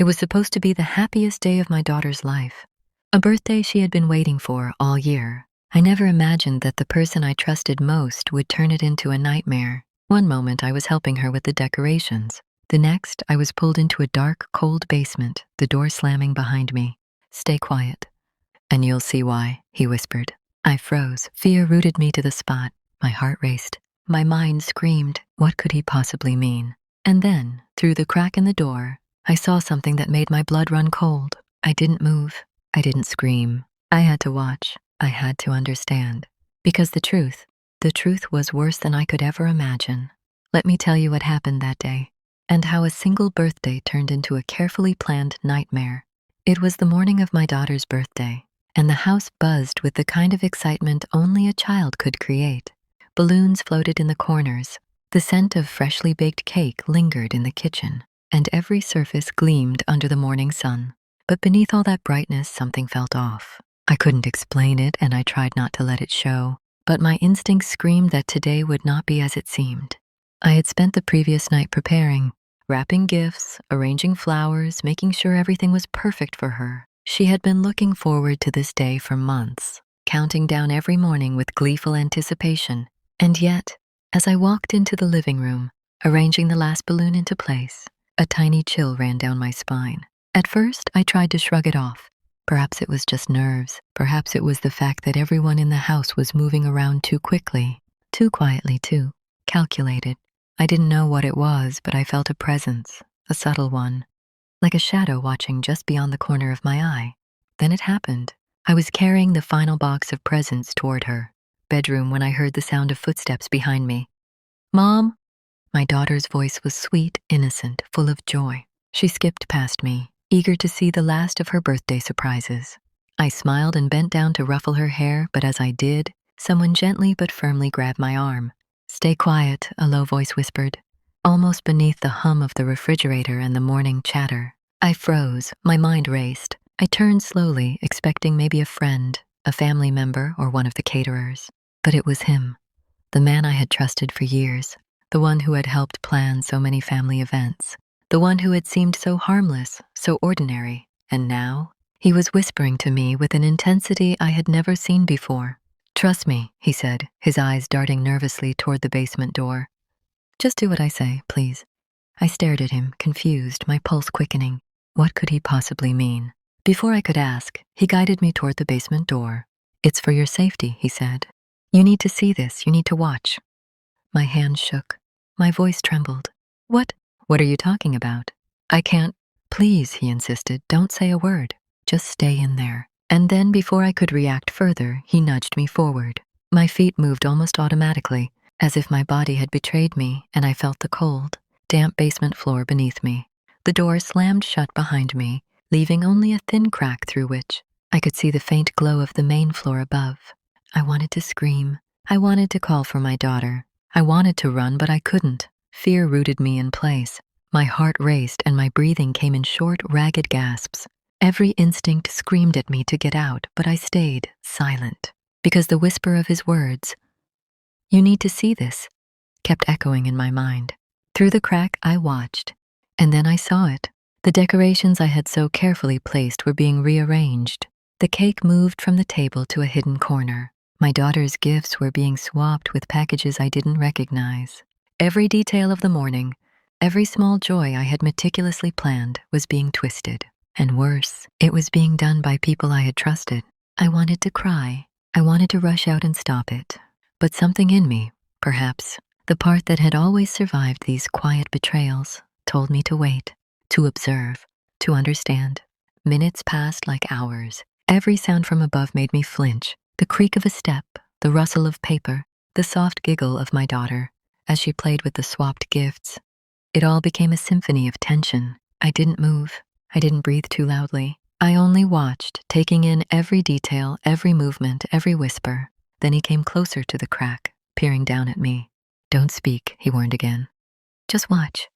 It was supposed to be the happiest day of my daughter's life, a birthday she had been waiting for all year. I never imagined that the person I trusted most would turn it into a nightmare. One moment I was helping her with the decorations. The next, I was pulled into a dark, cold basement, the door slamming behind me. "Stay quiet, and you'll see why," he whispered. I froze. Fear rooted me to the spot. My heart raced. My mind screamed, what could he possibly mean? And then, through the crack in the door, I saw something that made my blood run cold. I didn't move. I didn't scream. I had to watch. I had to understand. Because the truth was worse than I could ever imagine. Let me tell you what happened that day, and how a single birthday turned into a carefully planned nightmare. It was the morning of my daughter's birthday, and the house buzzed with the kind of excitement only a child could create. Balloons floated in the corners, the scent of freshly baked cake lingered in the kitchen, and every surface gleamed under the morning sun. But beneath all that brightness, something felt off. I couldn't explain it, and I tried not to let it show, but my instincts screamed that today would not be as it seemed. I had spent the previous night preparing, wrapping gifts, arranging flowers, making sure everything was perfect for her. She had been looking forward to this day for months, counting down every morning with gleeful anticipation. And yet, as I walked into the living room, arranging the last balloon into place, a tiny chill ran down my spine. At first, I tried to shrug it off. Perhaps it was just nerves. Perhaps it was the fact that everyone in the house was moving around too quickly, too quietly, too calculated. I didn't know what it was, but I felt a presence, a subtle one, like a shadow watching just beyond the corner of my eye. Then it happened. I was carrying the final box of presents toward her bedroom when I heard the sound of footsteps behind me. "Mom?" My daughter's voice was sweet, innocent, full of joy. She skipped past me, eager to see the last of her birthday surprises. I smiled and bent down to ruffle her hair, but as I did, someone gently but firmly grabbed my arm. "Stay quiet," a low voice whispered, almost beneath the hum of the refrigerator and the morning chatter. I froze, my mind raced. I turned slowly, expecting maybe a friend, a family member, or one of the caterers. But it was him, the man I had trusted for years, the one who had helped plan so many family events, the one who had seemed so harmless, so ordinary. And now, he was whispering to me with an intensity I had never seen before. "Trust me," he said, his eyes darting nervously toward the basement door. "Just do what I say, please." I stared at him, confused, my pulse quickening. What could he possibly mean? Before I could ask, he guided me toward the basement door. "It's for your safety," he said. "You need to see this, you need to watch." My hand shook. My voice trembled. What are you talking about?" "I can't." "Please," he insisted, "don't say a word. Just stay in there." And then, before I could react further, he nudged me forward. My feet moved almost automatically, as if my body had betrayed me, and I felt the cold, damp basement floor beneath me. The door slammed shut behind me, leaving only a thin crack through which I could see the faint glow of the main floor above. I wanted to scream. I wanted to call for my daughter. I wanted to run, but I couldn't. Fear rooted me in place. My heart raced and my breathing came in short, ragged gasps. Every instinct screamed at me to get out, but I stayed silent, because the whisper of his words, "You need to see this," kept echoing in my mind. Through the crack, I watched, and then I saw it. The decorations I had so carefully placed were being rearranged. The cake moved from the table to a hidden corner. My daughter's gifts were being swapped with packages I didn't recognize. Every detail of the morning, every small joy I had meticulously planned, was being twisted. And worse, it was being done by people I had trusted. I wanted to cry. I wanted to rush out and stop it. But something in me, perhaps the part that had always survived these quiet betrayals, told me to wait, to observe, to understand. Minutes passed like hours. Every sound from above made me flinch. The creak of a step, the rustle of paper, the soft giggle of my daughter as she played with the swapped gifts. It all became a symphony of tension. I didn't move. I didn't breathe too loudly. I only watched, taking in every detail, every movement, every whisper. Then he came closer to the crack, peering down at me. "Don't speak," he warned again. "Just watch."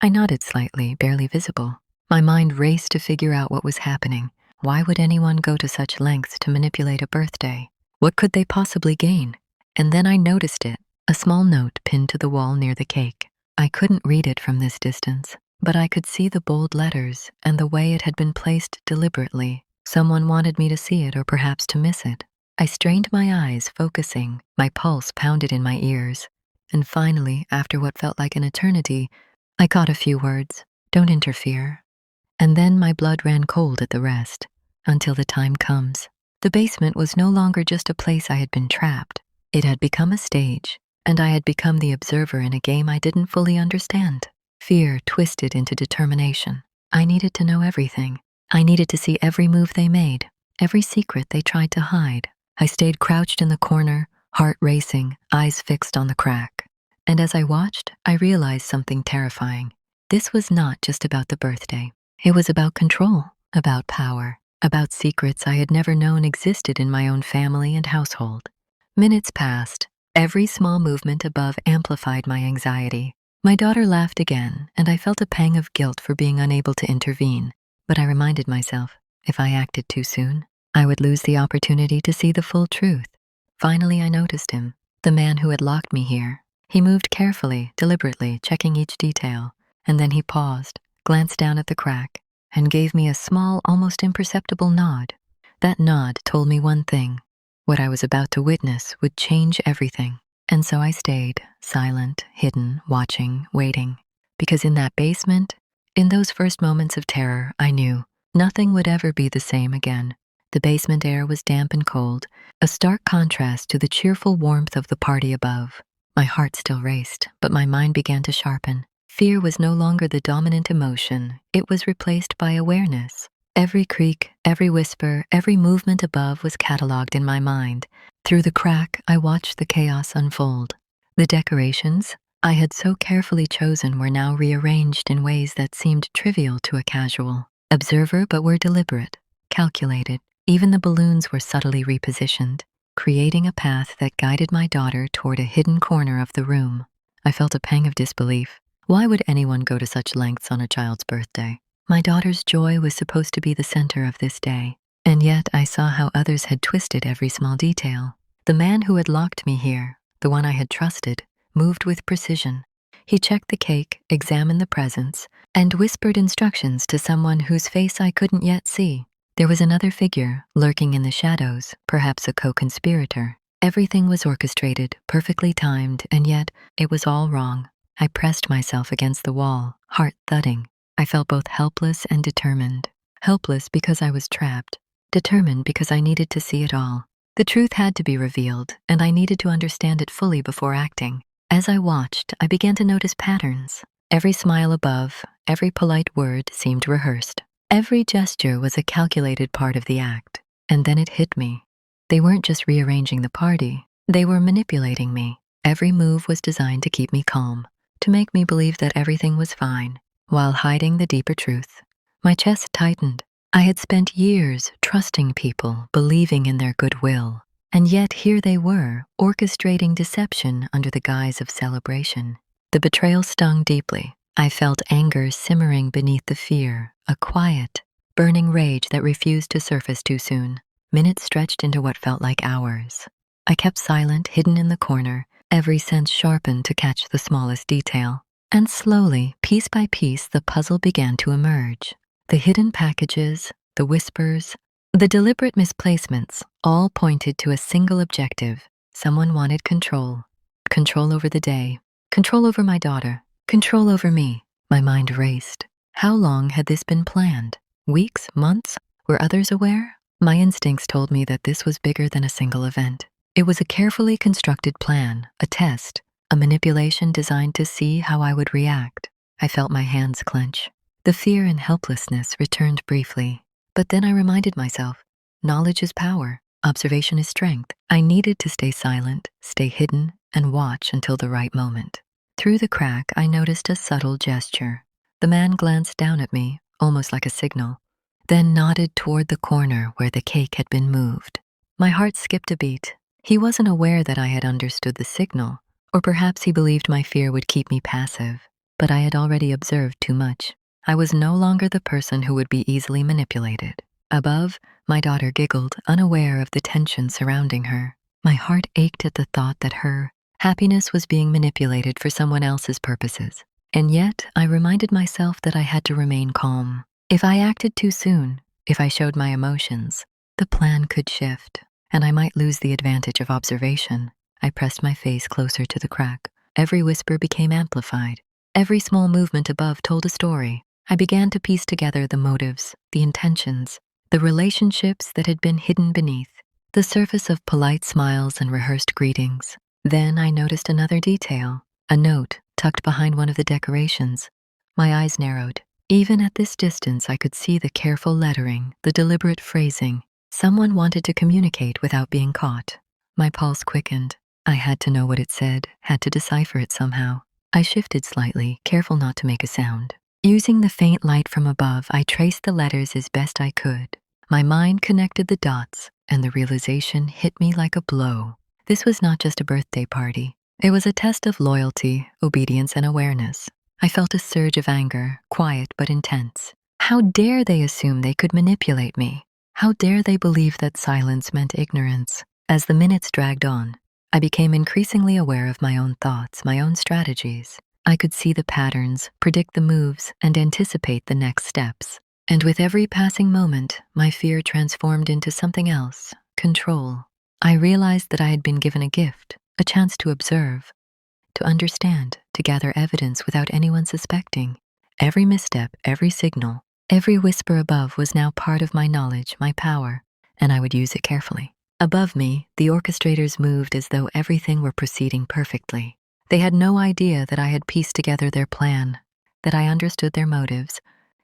I nodded slightly, barely visible. My mind raced to figure out what was happening. Why would anyone go to such lengths to manipulate a birthday? What could they possibly gain? And then I noticed it, a small note pinned to the wall near the cake. I couldn't read it from this distance, but I could see the bold letters and the way it had been placed deliberately. Someone wanted me to see it or perhaps to miss it. I strained my eyes, focusing. My pulse pounded in my ears. And finally, after what felt like an eternity, I caught a few words. Don't interfere. And then my blood ran cold at the rest. Until the time comes. The basement was no longer just a place I had been trapped. It had become a stage, and I had become the observer in a game I didn't fully understand. Fear twisted into determination. I needed to know everything. I needed to see every move they made, every secret they tried to hide. I stayed crouched in the corner, heart racing, eyes fixed on the crack. And as I watched, I realized something terrifying. This was not just about the birthday. It was about control, about power, about secrets I had never known existed in my own family and household. Minutes passed. Every small movement above amplified my anxiety. My daughter laughed again, and I felt a pang of guilt for being unable to intervene. But I reminded myself, if I acted too soon, I would lose the opportunity to see the full truth. Finally, I noticed him, the man who had locked me here. He moved carefully, deliberately, checking each detail, and then he paused, glanced down at the crack, and gave me a small, almost imperceptible nod. That nod told me one thing. What I was about to witness would change everything. And so I stayed, silent, hidden, watching, waiting. Because in that basement, in those first moments of terror, I knew nothing would ever be the same again. The basement air was damp and cold, a stark contrast to the cheerful warmth of the party above. My heart still raced, but my mind began to sharpen. Fear was no longer the dominant emotion. It was replaced by awareness. Every creak, every whisper, every movement above was catalogued in my mind. Through the crack, I watched the chaos unfold. The decorations I had so carefully chosen were now rearranged in ways that seemed trivial to a casual observer but were deliberate, calculated. Even the balloons were subtly repositioned, creating a path that guided my daughter toward a hidden corner of the room. I felt a pang of disbelief. Why would anyone go to such lengths on a child's birthday? My daughter's joy was supposed to be the center of this day, and yet I saw how others had twisted every small detail. The man who had locked me here, the one I had trusted, moved with precision. He checked the cake, examined the presents, and whispered instructions to someone whose face I couldn't yet see. There was another figure, lurking in the shadows, perhaps a co-conspirator. Everything was orchestrated, perfectly timed, and yet it was all wrong. I pressed myself against the wall, heart thudding. I felt both helpless and determined. Helpless because I was trapped, determined because I needed to see it all. The truth had to be revealed, and I needed to understand it fully before acting. As I watched, I began to notice patterns. Every smile above, every polite word seemed rehearsed. Every gesture was a calculated part of the act. And then it hit me. They weren't just rearranging the party, they were manipulating me. Every move was designed to keep me calm, to make me believe that everything was fine, while hiding the deeper truth. My chest tightened. I had spent years trusting people, believing in their goodwill, and yet here they were, orchestrating deception under the guise of celebration. The betrayal stung deeply. I felt anger simmering beneath the fear, a quiet, burning rage that refused to surface too soon. Minutes stretched into what felt like hours. I kept silent, hidden in the corner, every sense sharpened to catch the smallest detail. And slowly, piece by piece, the puzzle began to emerge. The hidden packages, the whispers, the deliberate misplacements, all pointed to a single objective. Someone wanted control. Control over the day. Control over my daughter. Control over me. My mind raced. How long had this been planned? Weeks? Months? Were others aware? My instincts told me that this was bigger than a single event. It was a carefully constructed plan, a test, a manipulation designed to see how I would react. I felt my hands clench. The fear and helplessness returned briefly. But then I reminded myself, knowledge is power, observation is strength. I needed to stay silent, stay hidden, and watch until the right moment. Through the crack, I noticed a subtle gesture. The man glanced down at me, almost like a signal, then nodded toward the corner where the cake had been moved. My heart skipped a beat. He wasn't aware that I had understood the signal, or perhaps he believed my fear would keep me passive. But I had already observed too much. I was no longer the person who would be easily manipulated. Above, my daughter giggled, unaware of the tension surrounding her. My heart ached at the thought that her happiness was being manipulated for someone else's purposes. And yet, I reminded myself that I had to remain calm. If I acted too soon, if I showed my emotions, the plan could shift, and I might lose the advantage of observation. I pressed my face closer to the crack. Every whisper became amplified. Every small movement above told a story. I began to piece together the motives, the intentions, the relationships that had been hidden beneath the surface of polite smiles and rehearsed greetings. Then I noticed another detail, a note tucked behind one of the decorations. My eyes narrowed. Even at this distance, I could see the careful lettering, the deliberate phrasing. Someone wanted to communicate without being caught. My pulse quickened. I had to know what it said, had to decipher it somehow. I shifted slightly, careful not to make a sound. Using the faint light from above, I traced the letters as best I could. My mind connected the dots, and the realization hit me like a blow. This was not just a birthday party. It was a test of loyalty, obedience, and awareness. I felt a surge of anger, quiet but intense. How dare they assume they could manipulate me? How dare they believe that silence meant ignorance? As the minutes dragged on, I became increasingly aware of my own thoughts, my own strategies. I could see the patterns, predict the moves, and anticipate the next steps. And with every passing moment, my fear transformed into something else, control. I realized that I had been given a gift, a chance to observe, to understand, to gather evidence without anyone suspecting. Every misstep, every signal, every whisper above was now part of my knowledge, my power, and I would use it carefully. Above me, the orchestrators moved as though everything were proceeding perfectly. They had no idea that I had pieced together their plan, that I understood their motives,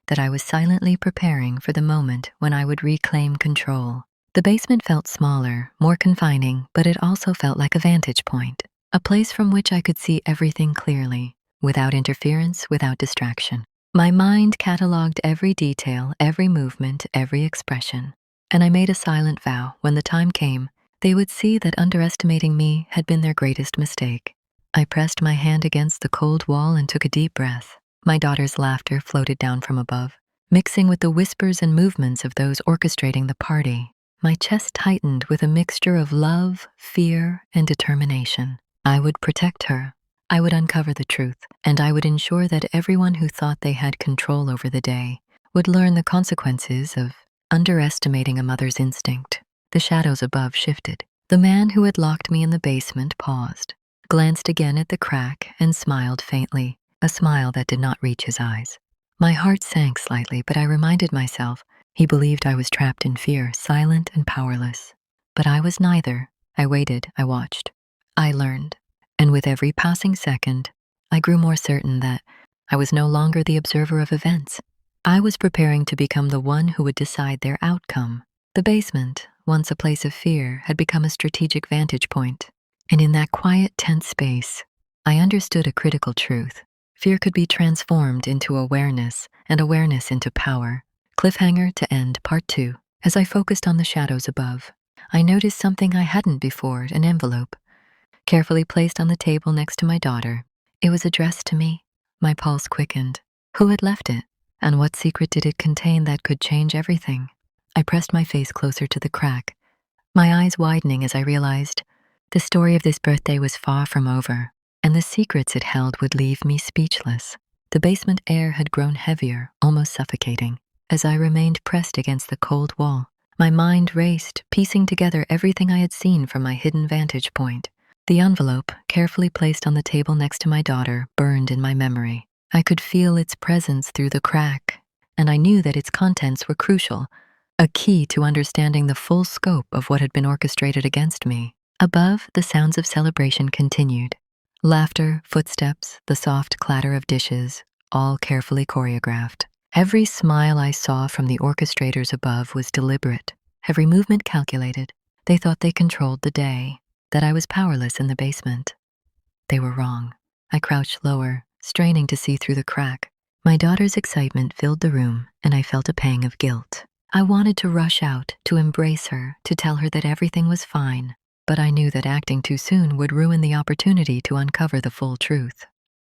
that I was silently preparing for the moment when I would reclaim control. The basement felt smaller, more confining, but it also felt like a vantage point, a place from which I could see everything clearly, without interference, without distraction. My mind cataloged every detail, every movement, every expression, and I made a silent vow when the time came, they would see that underestimating me had been their greatest mistake. I pressed my hand against the cold wall and took a deep breath. My daughter's laughter floated down from above, mixing with the whispers and movements of those orchestrating the party. My chest tightened with a mixture of love, fear, and determination. I would protect her. I would uncover the truth, and I would ensure that everyone who thought they had control over the day would learn the consequences of underestimating a mother's instinct. The shadows above shifted. The man who had locked me in the basement paused, glanced again at the crack, and smiled faintly, a smile that did not reach his eyes. My heart sank slightly, but I reminded myself he believed I was trapped in fear, silent and powerless. But I was neither. I waited, I watched. I learned. And with every passing second, I grew more certain that I was no longer the observer of events. I was preparing to become the one who would decide their outcome. The basement, once a place of fear, had become a strategic vantage point. And in that quiet, tense space, I understood a critical truth. Fear could be transformed into awareness, and awareness into power. Cliffhanger to end, part 2. As I focused on the shadows above, I noticed something I hadn't before, an envelope, carefully placed on the table next to my daughter. It was addressed to me. My pulse quickened. Who had left it? And what secret did it contain that could change everything? I pressed my face closer to the crack, my eyes widening as I realized the story of this birthday was far from over, and the secrets it held would leave me speechless. The basement air had grown heavier, almost suffocating. As I remained pressed against the cold wall, my mind raced, piecing together everything I had seen from my hidden vantage point. The envelope, carefully placed on the table next to my daughter, burned in my memory. I could feel its presence through the crack, and I knew that its contents were crucial, a key to understanding the full scope of what had been orchestrated against me. Above, the sounds of celebration continued. Laughter, footsteps, the soft clatter of dishes, all carefully choreographed. Every smile I saw from the orchestrators above was deliberate, every movement calculated. They thought they controlled the day, that I was powerless in the basement. They were wrong. I crouched lower, straining to see through the crack. My daughter's excitement filled the room, and I felt a pang of guilt. I wanted to rush out, to embrace her, to tell her that everything was fine, but I knew that acting too soon would ruin the opportunity to uncover the full truth.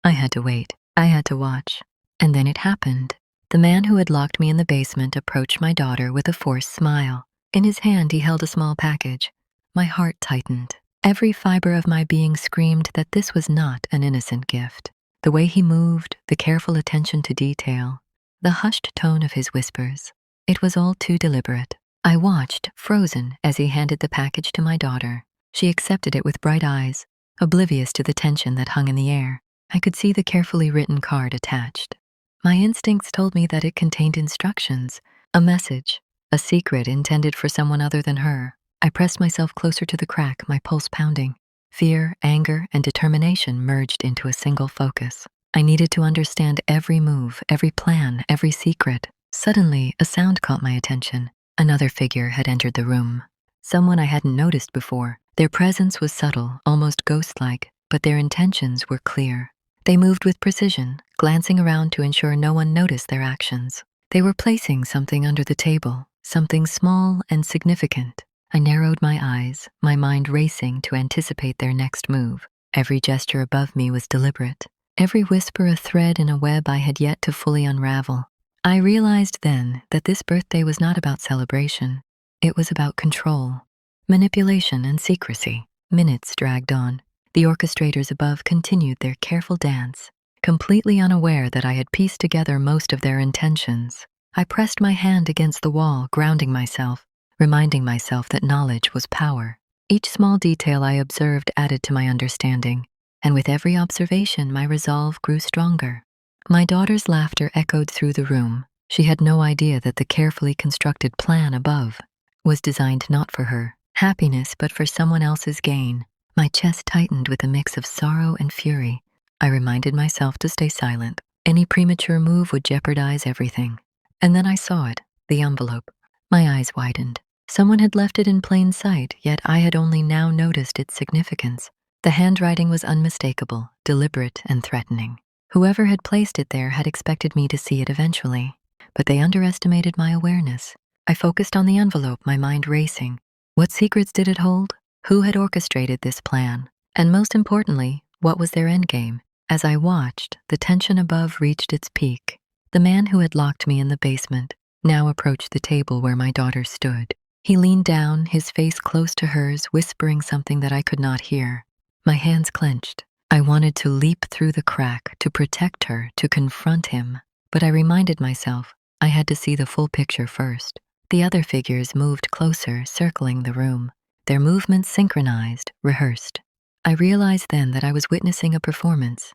I had to wait. I had to watch. And then it happened. The man who had locked me in the basement approached my daughter with a forced smile. In his hand, he held a small package. My heart tightened. Every fiber of my being screamed that this was not an innocent gift. The way he moved, the careful attention to detail, the hushed tone of his whispers. It was all too deliberate. I watched, frozen, as he handed the package to my daughter. She accepted it with bright eyes, oblivious to the tension that hung in the air. I could see the carefully written card attached. My instincts told me that it contained instructions, a message, a secret intended for someone other than her. I pressed myself closer to the crack, my pulse pounding. Fear, anger, and determination merged into a single focus. I needed to understand every move, every plan, every secret. Suddenly, a sound caught my attention. Another figure had entered the room. Someone I hadn't noticed before. Their presence was subtle, almost ghost-like, but their intentions were clear. They moved with precision, glancing around to ensure no one noticed their actions. They were placing something under the table, something small and significant. I narrowed my eyes, my mind racing to anticipate their next move. Every gesture above me was deliberate, every whisper a thread in a web I had yet to fully unravel. I realized then that this birthday was not about celebration. It was about control, manipulation, and secrecy. Minutes dragged on. The orchestrators above continued their careful dance, completely unaware that I had pieced together most of their intentions. I pressed my hand against the wall, grounding myself, reminding myself that knowledge was power. Each small detail I observed added to my understanding, and with every observation my resolve grew stronger. My daughter's laughter echoed through the room. She had no idea that the carefully constructed plan above was designed not for her happiness but for someone else's gain. My chest tightened with a mix of sorrow and fury. I reminded myself to stay silent. Any premature move would jeopardize everything. And then I saw it, the envelope. My eyes widened. Someone had left it in plain sight, yet I had only now noticed its significance. The handwriting was unmistakable, deliberate, and threatening. Whoever had placed it there had expected me to see it eventually, but they underestimated my awareness. I focused on the envelope, my mind racing. What secrets did it hold? Who had orchestrated this plan? And most importantly, what was their endgame? As I watched, the tension above reached its peak. The man who had locked me in the basement now approached the table where my daughter stood. He leaned down, his face close to hers, whispering something that I could not hear. My hands clenched. I wanted to leap through the crack, to protect her, to confront him. But I reminded myself I had to see the full picture first. The other figures moved closer, circling the room. Their movements synchronized, rehearsed. I realized then that I was witnessing a performance,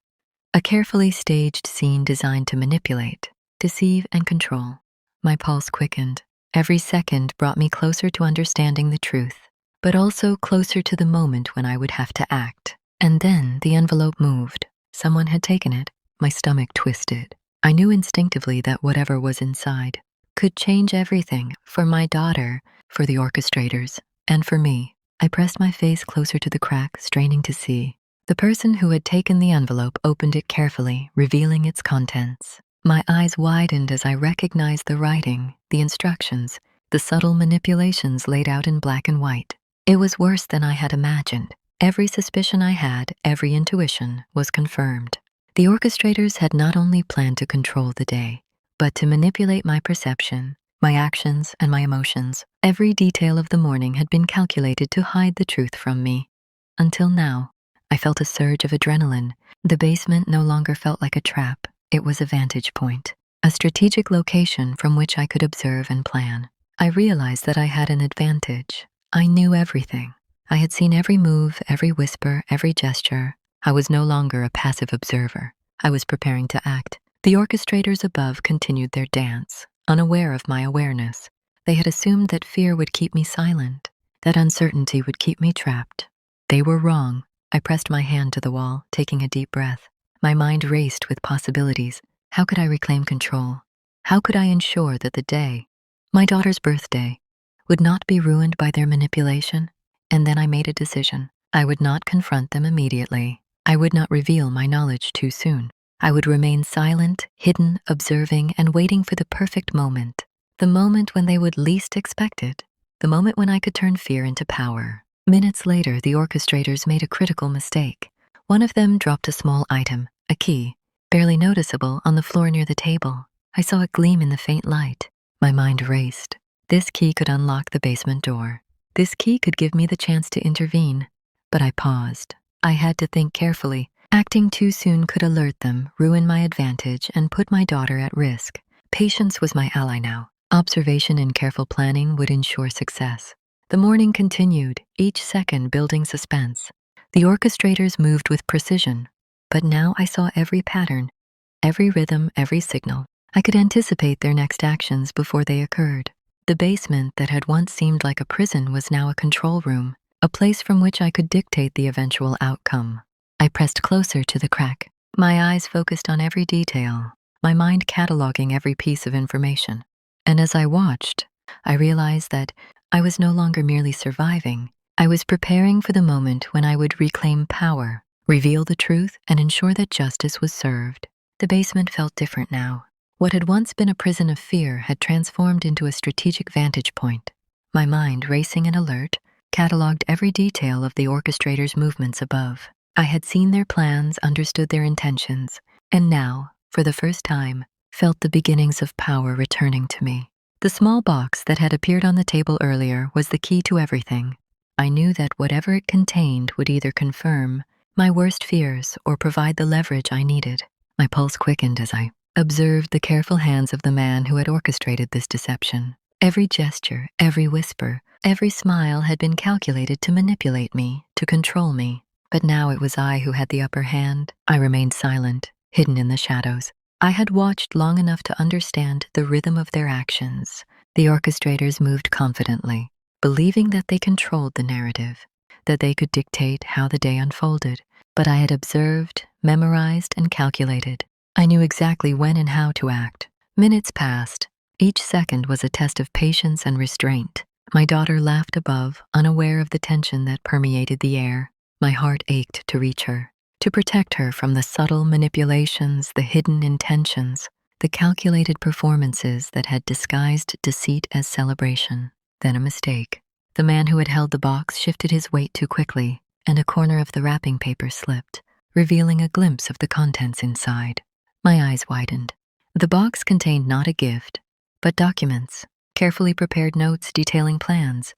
a carefully staged scene designed to manipulate, deceive, and control. My pulse quickened. Every second brought me closer to understanding the truth, but also closer to the moment when I would have to act. And then the envelope moved. Someone had taken it. My stomach twisted. I knew instinctively that whatever was inside could change everything, for my daughter, for the orchestrators, and for me. I pressed my face closer to the crack, straining to see. The person who had taken the envelope opened it carefully, revealing its contents. My eyes widened as I recognized the writing, the instructions, the subtle manipulations laid out in black and white. It was worse than I had imagined. Every suspicion I had, every intuition, was confirmed. The orchestrators had not only planned to control the day, but to manipulate my perception, my actions, and my emotions. Every detail of the morning had been calculated to hide the truth from me. Until now, I felt a surge of adrenaline. The basement no longer felt like a trap. It was a vantage point, a strategic location from which I could observe and plan. I realized that I had an advantage. I knew everything. I had seen every move, every whisper, every gesture. I was no longer a passive observer. I was preparing to act. The orchestrators above continued their dance, unaware of my awareness. They had assumed that fear would keep me silent, that uncertainty would keep me trapped. They were wrong. I pressed my hand to the wall, taking a deep breath. My mind raced with possibilities. How could I reclaim control? How could I ensure that the day, my daughter's birthday, would not be ruined by their manipulation? And then I made a decision. I would not confront them immediately. I would not reveal my knowledge too soon. I would remain silent, hidden, observing, and waiting for the perfect moment. The moment when they would least expect it. The moment when I could turn fear into power. Minutes later, the orchestrators made a critical mistake. One of them dropped a small item, a key, barely noticeable, on the floor near the table. I saw it gleam in the faint light. My mind raced. This key could unlock the basement door. This key could give me the chance to intervene. But I paused. I had to think carefully. Acting too soon could alert them, ruin my advantage, and put my daughter at risk. Patience was my ally now. Observation and careful planning would ensure success. The morning continued, each second building suspense. The orchestrators moved with precision, but now I saw every pattern, every rhythm, every signal. I could anticipate their next actions before they occurred. The basement that had once seemed like a prison was now a control room, a place from which I could dictate the eventual outcome. I pressed closer to the crack, my eyes focused on every detail, my mind cataloging every piece of information. And as I watched, I realized that I was no longer merely surviving. I was preparing for the moment when I would reclaim power, reveal the truth, and ensure that justice was served. The basement felt different now. What had once been a prison of fear had transformed into a strategic vantage point. My mind, racing and alert, cataloged every detail of the orchestrator's movements above. I had seen their plans, understood their intentions, and now, for the first time, felt the beginnings of power returning to me. The small box that had appeared on the table earlier was the key to everything. I knew that whatever it contained would either confirm my worst fears or provide the leverage I needed. My pulse quickened as I observed the careful hands of the man who had orchestrated this deception. Every gesture, every whisper, every smile had been calculated to manipulate me, to control me. But now it was I who had the upper hand. I remained silent, hidden in the shadows. I had watched long enough to understand the rhythm of their actions. The orchestrators moved confidently, believing that they controlled the narrative, that they could dictate how the day unfolded. But I had observed, memorized, and calculated. I knew exactly when and how to act. Minutes passed. Each second was a test of patience and restraint. My daughter laughed above, unaware of the tension that permeated the air. My heart ached to reach her, to protect her from the subtle manipulations, the hidden intentions, the calculated performances that had disguised deceit as celebration. Then a mistake. The man who had held the box shifted his weight too quickly, and a corner of the wrapping paper slipped, revealing a glimpse of the contents inside. My eyes widened. The box contained not a gift, but documents, carefully prepared notes detailing plans,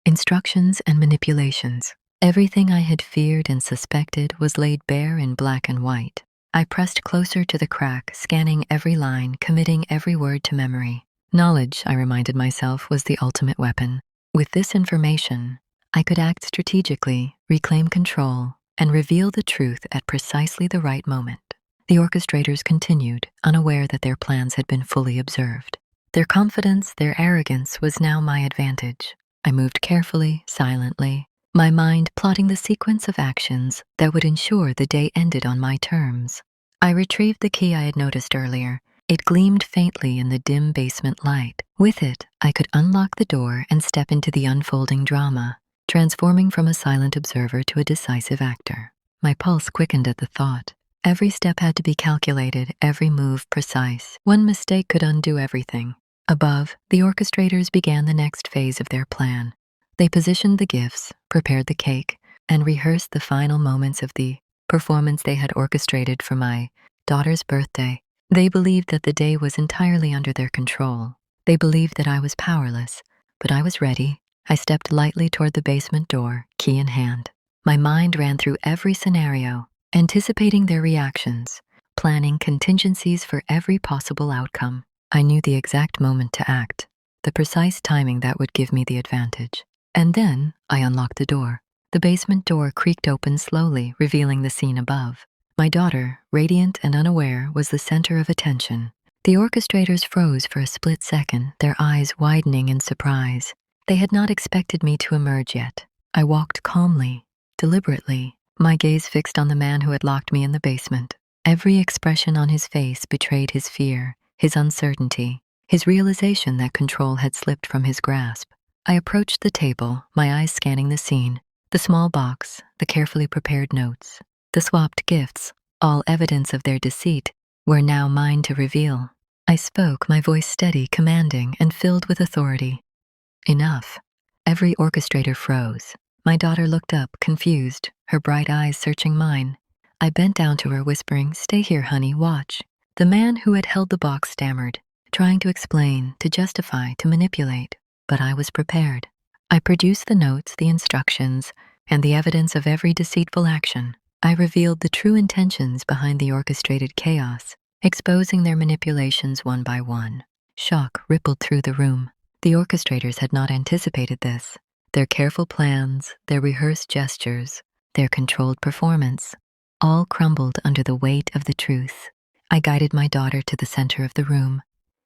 instructions, and manipulations. Everything I had feared and suspected was laid bare in black and white. I pressed closer to the crack, scanning every line, committing every word to memory. Knowledge, I reminded myself, was the ultimate weapon. With this information, I could act strategically, reclaim control, and reveal the truth at precisely the right moment. The orchestrators continued, unaware that their plans had been fully observed. Their confidence, their arrogance was now my advantage. I moved carefully, silently, my mind plotting the sequence of actions that would ensure the day ended on my terms. I retrieved the key I had noticed earlier. It gleamed faintly in the dim basement light. With it, I could unlock the door and step into the unfolding drama, transforming from a silent observer to a decisive actor. My pulse quickened at the thought. Every step had to be calculated, every move precise. One mistake could undo everything. Above, the orchestrators began the next phase of their plan. They positioned the gifts, prepared the cake, and rehearsed the final moments of the performance they had orchestrated for my daughter's birthday. They believed that the day was entirely under their control. They believed that I was powerless, but I was ready. I stepped lightly toward the basement door, key in hand. My mind ran through every scenario, anticipating their reactions, planning contingencies for every possible outcome. I knew the exact moment to act, the precise timing that would give me the advantage. And then I unlocked the door. The basement door creaked open slowly, revealing the scene above. My daughter, radiant and unaware, was the center of attention. The orchestrators froze for a split second, their eyes widening in surprise. They had not expected me to emerge yet. I walked calmly, deliberately, my gaze fixed on the man who had locked me in the basement. Every expression on his face betrayed his fear, his uncertainty, his realization that control had slipped from his grasp. I approached the table, my eyes scanning the scene, the small box, the carefully prepared notes, the swapped gifts, all evidence of their deceit, were now mine to reveal. I spoke, my voice steady, commanding, and filled with authority. Enough. Every orchestrator froze. My daughter looked up, confused, her bright eyes searching mine. I bent down to her, whispering, "Stay here, honey, watch." The man who had held the box stammered, trying to explain, to justify, to manipulate, but I was prepared. I produced the notes, the instructions, and the evidence of every deceitful action. I revealed the true intentions behind the orchestrated chaos, exposing their manipulations one by one. Shock rippled through the room. The orchestrators had not anticipated this. Their careful plans, their rehearsed gestures, their controlled performance, all crumbled under the weight of the truth. I guided my daughter to the center of the room,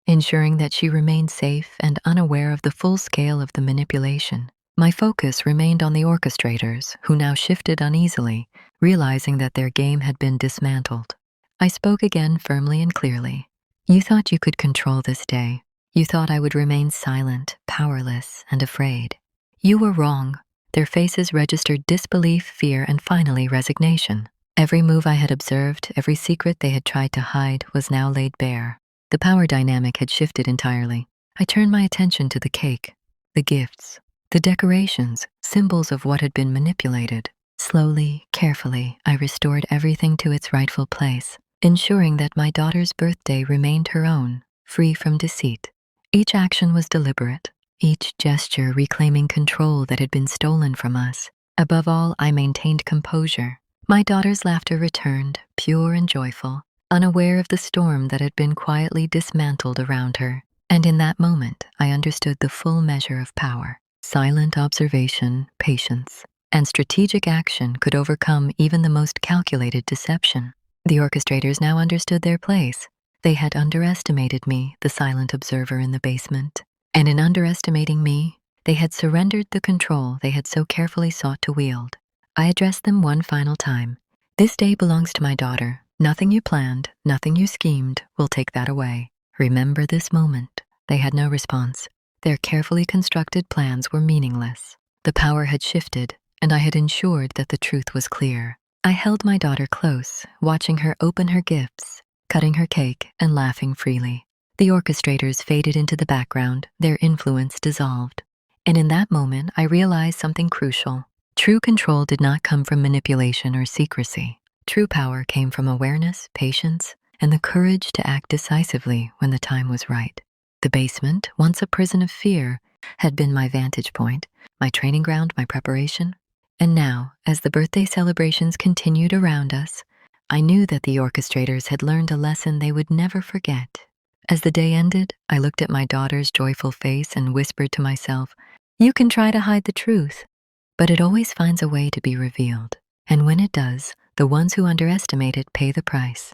ensuring that she remained safe and unaware of the full scale of the manipulation. My focus remained on the orchestrators, who now shifted uneasily, realizing that their game had been dismantled. I spoke again firmly and clearly. You thought you could control this day. You thought I would remain silent, powerless, and afraid. You were wrong. Their faces registered disbelief, fear, and finally resignation. Every move I had observed, every secret they had tried to hide, was now laid bare. The power dynamic had shifted entirely. I turned my attention to the cake, the gifts, the decorations, symbols of what had been manipulated. Slowly, carefully, I restored everything to its rightful place, ensuring that my daughter's birthday remained her own, free from deceit. Each action was deliberate, each gesture reclaiming control that had been stolen from us. Above all, I maintained composure. My daughter's laughter returned, pure and joyful, unaware of the storm that had been quietly dismantled around her. And in that moment, I understood the full measure of power. Silent observation, patience, and strategic action could overcome even the most calculated deception. The orchestrators now understood their place. They had underestimated me, the silent observer in the basement. And in underestimating me, they had surrendered the control they had so carefully sought to wield. I addressed them one final time. This day belongs to my daughter. Nothing you planned, nothing you schemed will take that away. Remember this moment. They had no response. Their carefully constructed plans were meaningless. The power had shifted, and I had ensured that the truth was clear. I held my daughter close, watching her open her gifts, cutting her cake, and laughing freely. The orchestrators faded into the background, their influence dissolved. And in that moment, I realized something crucial. True control did not come from manipulation or secrecy. True power came from awareness, patience, and the courage to act decisively when the time was right. The basement, once a prison of fear, had been my vantage point, my training ground, my preparation. And now, as the birthday celebrations continued around us, I knew that the orchestrators had learned a lesson they would never forget. As the day ended, I looked at my daughter's joyful face and whispered to myself, "You can try to hide the truth, but it always finds a way to be revealed. And when it does, the ones who underestimate it pay the price."